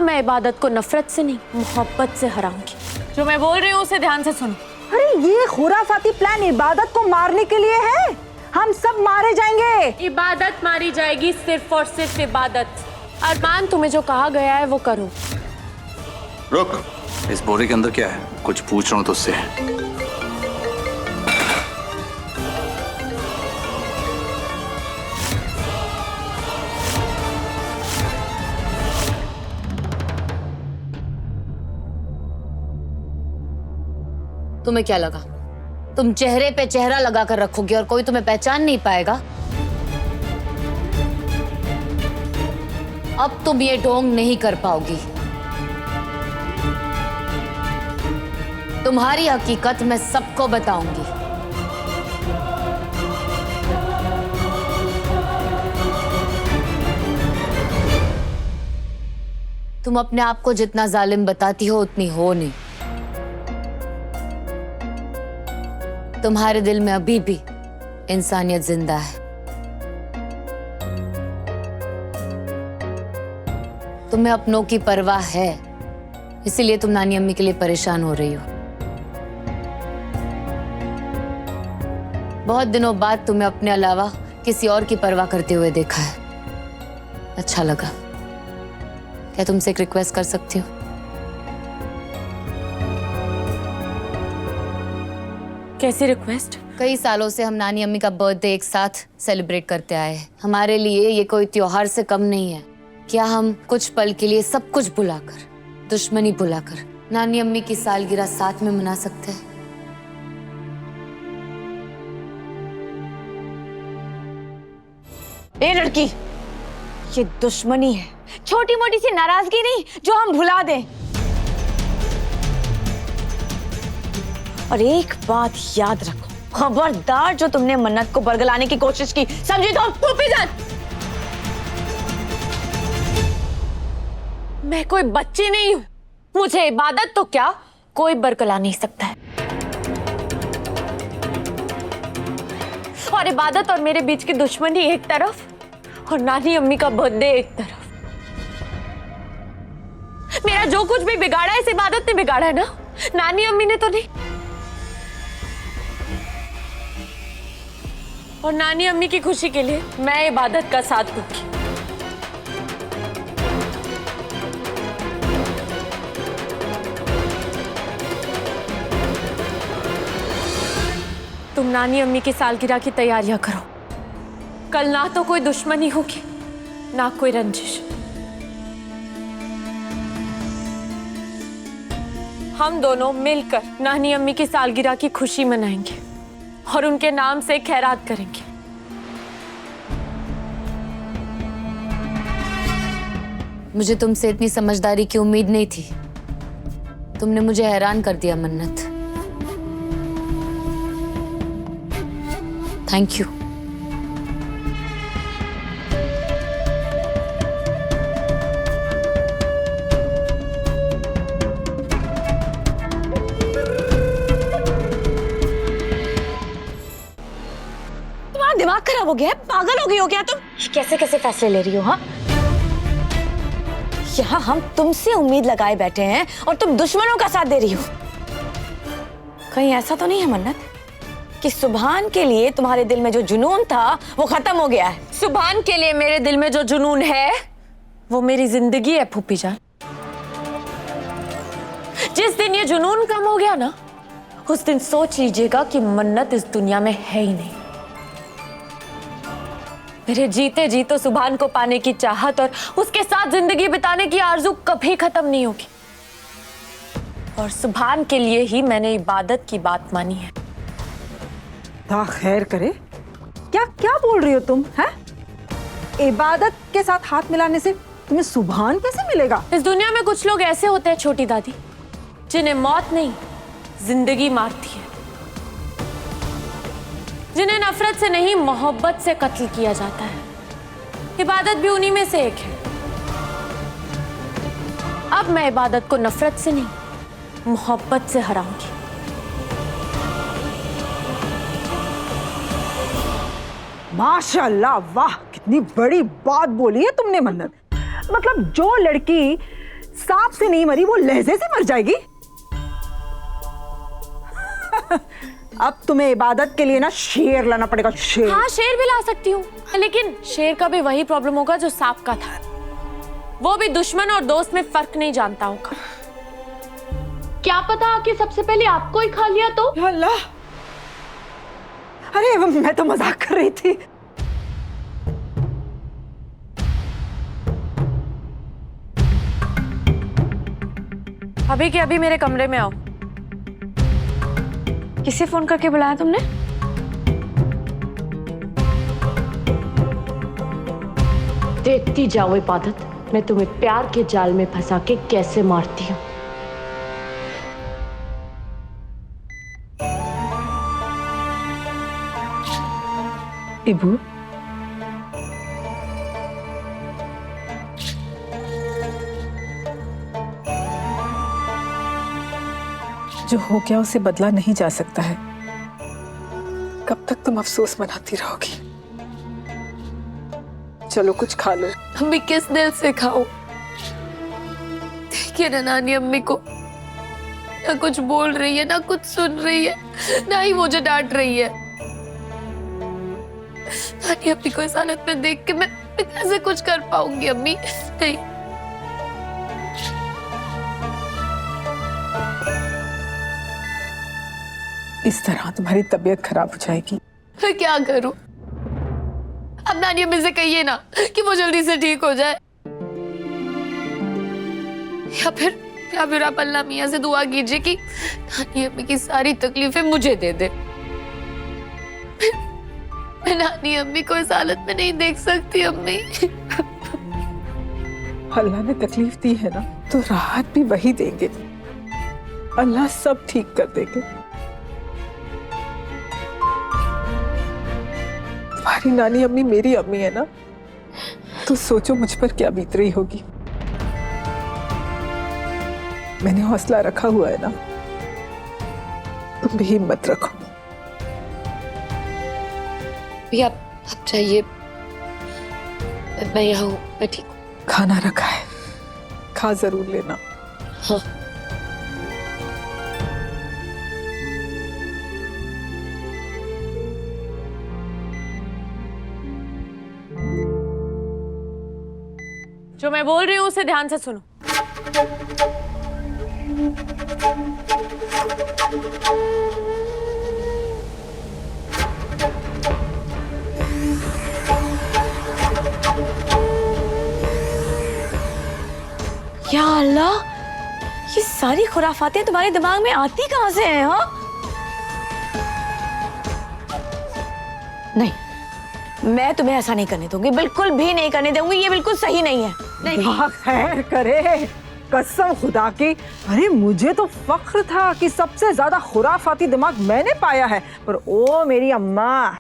मैं इबादत को नफरत से नहीं, मोहब्बत से हराऊंगी। जो मैं बोल रही हूँ उसे ध्यान से सुनो। अरे ये खुराफाती प्लान इबादत को मारने के लिए है। हम सब मारे जाएंगे। इबादत मारी जाएगी, सिर्फ और सिर्फ इबादत। अरमान, तुम्हें जो कहा गया है वो करो। रुक, इस बोरे के अंदर क्या है? कुछ पूछ रहा हूँ तुझसे। तुम्हें क्या लगा तुम चेहरे पे चेहरा लगा कर रखोगे और कोई तुम्हें पहचान नहीं पाएगा? अब तुम ये ढोंग नहीं कर पाओगी। तुम्हारी हकीकत मैं सबको बताऊंगी। तुम अपने आप को जितना जालिम बताती हो उतनी हो नहीं। तुम्हारे दिल में अभी भी इंसानियत जिंदा है। तुम्हें अपनों की परवाह है, इसीलिए तुम नानी अम्मी के लिए परेशान हो रही हो। बहुत दिनों बाद तुम्हें अपने अलावा किसी और की परवाह करते हुए देखा है। अच्छा लगा। क्या तुमसे एक रिक्वेस्ट कर सकती हूँ? कैसी रिक्वेस्ट? कई सालों से हम नानी अम्मी का बर्थडे एक साथ सेलिब्रेट करते आए हैं। हमारे लिए ये कोई त्योहार से कम नहीं है। क्या हम कुछ पल के लिए सब कुछ भुलाकर, दुश्मनी भुलाकर नानी अम्मी की सालगिरह साथ में मना सकते हैं? ए लड़की, ये दुश्मनी है, छोटी मोटी सी नाराजगी नहीं जो हम भुला दें। और एक बात याद रखो, खबरदार जो तुमने मन्नत को बरगलाने की कोशिश की, समझी तुम? फूफी जान, मैं कोई बच्ची नहीं हूं। मुझे इबादत तो क्या कोई बरगला नहीं सकता है। और इबादत और मेरे बीच की दुश्मनी एक तरफ और नानी अम्मी का बर्थडे एक तरफ। मेरा जो कुछ भी बिगाड़ा है इस इबादत ने बिगाड़ा है ना, नानी अम्मी ने तो नहीं। और नानी अम्मी की खुशी के लिए मैं इबादत का साथ दूंगी। तुम नानी अम्मी की सालगिरह की तैयारियां करो। कल ना तो कोई दुश्मनी होगी ना कोई रंजिश। हम दोनों मिलकर नानी अम्मी की सालगिरह की खुशी मनाएंगे और उनके नाम से खैरात करेंगे। मुझे तुमसे इतनी समझदारी की उम्मीद नहीं थी। तुमने मुझे हैरान कर दिया मन्नत। Thank you. तुम्हारा दिमाग खराब हो गया है? पागल हो गई हो क्या तुम? कैसे कैसे फैसले ले रही हो? हाँ, यहाँ हम तुमसे उम्मीद लगाए बैठे हैं और तुम दुश्मनों का साथ दे रही हो। कहीं ऐसा तो नहीं है मन्नत कि सुभान के लिए तुम्हारे दिल में जो जुनून था वो खत्म हो गया है? सुभान के लिए मेरे दिल में जो जुनून है वो मेरी जिंदगी है फूफी जान। जिस दिन ये जुनून कम हो गया ना, उस दिन सोच लीजिएगा कि मन्नत इस दुनिया में है ही नहीं। मेरे जीते जी तो सुभान को पाने की चाहत और उसके साथ जिंदगी बिताने की आरज़ू कभी खत्म नहीं होगी। और सुभान के लिए ही मैंने इबादत की बात मानी है। ता खैर करे, क्या क्या बोल रही हो तुम? हैं? इबादत के साथ हाथ मिलाने से तुम्हें सुभान कैसे मिलेगा? इस दुनिया में कुछ लोग ऐसे होते हैं छोटी दादी, जिन्हें मौत नहीं जिंदगी मारती है, जिन्हें नफरत से नहीं मोहब्बत से कत्ल किया जाता है। इबादत भी उन्हीं में से एक है। अब मैं इबादत को नफरत से नहीं मोहब्बत से हराऊंगी। माशाल्लाह, वाह, कितनी बड़ी बात बोली है तुमने मन्नत। मतलब जो लड़की सांप से नहीं मरी, वो लहजे से मर जाएगी। अब तुम्हें इबादत के लिए ना शेर लाना पड़ेगा, शेर। हाँ, शेर भी ला सकती हूँ, लेकिन शेर का भी वही प्रॉब्लम होगा जो सांप का था। वो भी दुश्मन और दोस्त में फर्क नहीं जानता होगा। क्या पता कि सबसे पहले आपको ही खा लिया तो? या अल्लाह, अरे मैं तो मजाक कर रही थी। अभी के अभी मेरे कमरे में आओ। किसे फोन करके बुलाया तुमने? देखती जाओ इबादत, मैं तुम्हें प्यार के जाल में फंसा के कैसे मारती हूँ। इबू, जो हो गया उसे बदला नहीं जा सकता है। कब तक तुम अफसोस मनाती रहोगी? चलो कुछ खा लो। अम्मी किस दिल से खाओ? देखिए ना नानी अम्मी को, ना कुछ बोल रही है, ना कुछ सुन रही है, ना ही मुझे डांट रही है। नानी अम्मी को इस हालत में देख के मैं कैसे कुछ कर पाऊंगी अम्मी? नहीं। इस तरह तुम्हारी तबीयत खराब हो जाएगी। मैं क्या करूं? अब नानी अम्मी से कहिए ना कि वो जल्दी से ठीक हो जाए, या फिर आप अल्लाह मियां से दुआ कीजिए कि नानी अम्मी की सारी तकलीफें मुझे दे दे। मैं नानी अम्मी को इस हालत में नहीं देख सकती अम्मी। अल्लाह ने तकलीफ दी है ना, तो राहत भी वही देंगे। अल्लाह सब ठीक कर देंगे। तुम्हारी नानी अम्मी मेरी अम्मी है ना, तो सोचो मुझ पर क्या बीत रही होगी। मैंने हौसला रखा हुआ है ना, तुम भी हिम्मत रखो। भी आप चाहिए, मैं यहाँ हूँ, मैं ठीक हूँ। खाना रखा है, खा जरूर लेना। हाँ। जो मैं बोल रही हूँ उसे ध्यान से सुनो। या अल्लाह, ये सारी खुराफातें तुम्हारे दिमाग में आती कहां से हैं? हाँ, नहीं, मैं तुम्हें ऐसा नहीं करने दूंगी, बिल्कुल भी नहीं करने दूंगी। ये बिल्कुल सही नहीं है। नहीं। हाँ, खैर करे, कसम खुदा की। अरे मुझे तो फख्र था कि सबसे ज्यादा खुराफाती दिमाग मैंने पाया है, पर ओ मेरी अम्मा,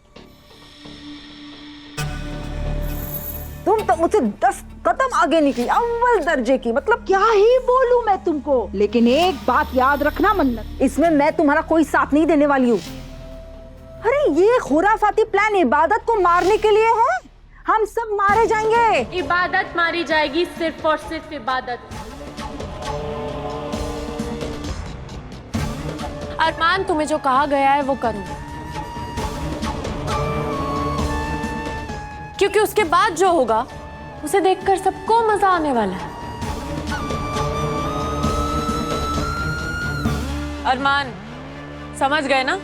तुम तो मुझसे 10 कदम आगे निकली, अव्वल दर्जे की। मतलब क्या ही बोलूं मैं तुमको, लेकिन एक बात याद रखना मन्नत, इसमें मैं तुम्हारा कोई साथ नहीं देने वाली हूँ। अरे ये खुराफाती प्लान इबादत को मारने के लिए है। हम सब मारे जाएंगे। इबादत मारी जाएगी, सिर्फ और सिर्फ इबादत। अरमान, तुम्हें जो कहा गया है वो करूंगी, क्योंकि उसके बाद जो होगा उसे देखकर सबको मजा आने वाला है। अरमान, समझ गए ना?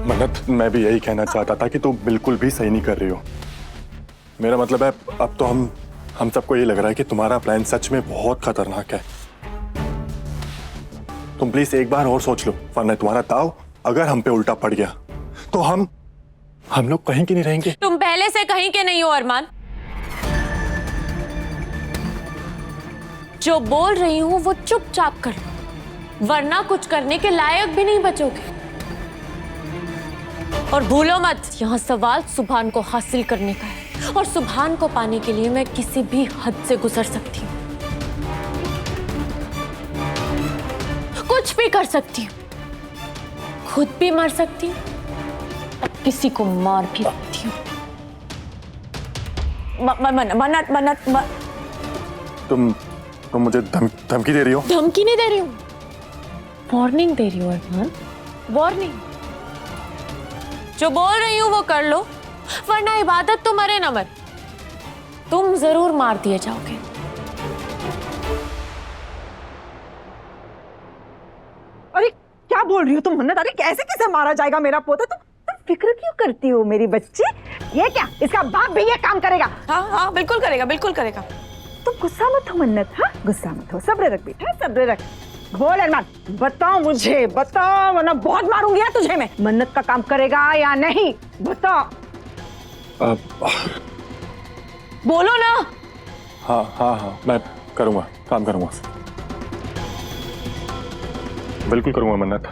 मन्नत, मैं भी यही कहना चाहता था कि तुम बिल्कुल भी सही नहीं कर रही हो। मेरा मतलब है, अब तो हम सबको ये लग रहा है कि तुम्हारा प्लान सच में बहुत खतरनाक है। तुम प्लीज एक बार और सोच लो, वरना तुम्हारा दाव अगर हम पे उल्टा पड़ गया तो हम लोग कहीं के नहीं रहेंगे। तुम पहले से कहीं के नहीं हो अरमान। जो बोल रही हूं वो चुपचाप कर लो, वरना कुछ करने के लायक भी नहीं बचोगे। और भूलो मत, यहाँ सवाल सुभान को हासिल करने का है, और सुभान को पाने के लिए मैं किसी भी हद से गुजर सकती हूँ। कुछ भी कर सकती हूँ, खुद भी मर सकती हूँ, किसी को मार भी सकती हूँ। मन्नत मन्नत तुम मुझे धमकी दे रही हो? धमकी नहीं दे रही हूँ, वार्निंग दे रही हूँ अरमान, वार्निंग। जो बोल रही हूँ वो कर लो, वरना इबादत तो मरे ना मरे, तुम जरूर मार दिए जाओगे। अरे क्या बोल रही हो तुम मन्नत? अरे कैसे कैसे मारा जाएगा मेरा पोता? तुम फिक्र क्यों करती हो मेरी बच्ची? ये क्या, इसका बाप भी ये काम करेगा? हाँ हाँ बिल्कुल करेगा, बिल्कुल करेगा। तुम गुस्सा मत हो मन्नत, हाँ गुस्सा मत हो, सब्र रख बेटा, सब्र रख। बोल अरमान, बताओ मुझे, बताओ वरना बहुत मारूंगी यार तुझे मैं। मन्नत का काम करेगा या नहीं, बताओ। बोलो ना। हाँ हाँ हाँ, मैं करूँगा, काम करूँगा, बिल्कुल करूँगा मन्नत।